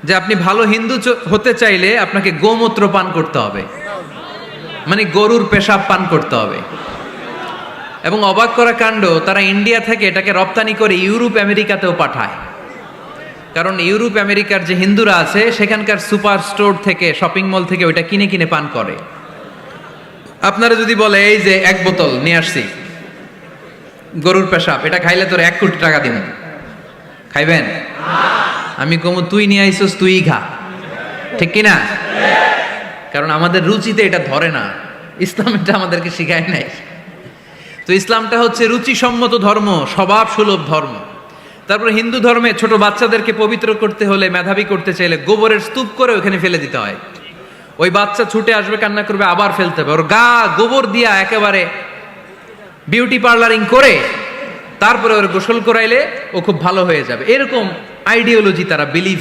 যে আপনি ভালো হিন্দু হতে চাইলে আপনাকে গোমূত্র পান করতে হবে, মানে গরুর পেশাব পান করতে হবে। এবং অবাক করা কাণ্ড, তারা ইন্ডিয়া থেকে এটাকে রপ্তানি করে ইউরোপ আমেরিকাতেও পাঠায়। কারণ ইউরোপ আমেরিকার যে হিন্দুরা আছে সেখানকার সুপার স্টোর থেকে, শপিং মল থেকে ওইটা কিনে কিনে পান করে। আপনারা যদি বলে এই যে 1 বোতল নিয়ে আসছি গরুর পেশাব, এটা খাইলে তোর 1 কোটি টাকা দিব, খাইবেন? আমি কমু তুই নিয়ে আইসস, তুই খা, ঠিক কিনা? কারণ আমাদের রুচিতে এটা ধরে না, ইসলাম এটা আমাদেরকে শিখায় নাই। তো ইসলামটা হচ্ছে রুচিসম্মত ধর্ম, স্বভাব সুলভ ধর্ম। তারপর হিন্দু ধর্মে ছোট বাচ্চাদেরকে পবিত্র করতে হলে, মেধাবী করতে চাইলে গোবরের স্তূপ করে ওখানে ফেলে দিতে হয়। ওই বাচ্চা ছুটে আসবে, কান্না করবে, আবার ফেলতে হবে। ওর গা গোবর দিয়া একেবারে বিউটি পার্লারিং করে তারপরে ওর গোসল করাইলে ও খুব ভালো হয়ে যাবে। এরকম আইডিওলজি তারা বিলিভ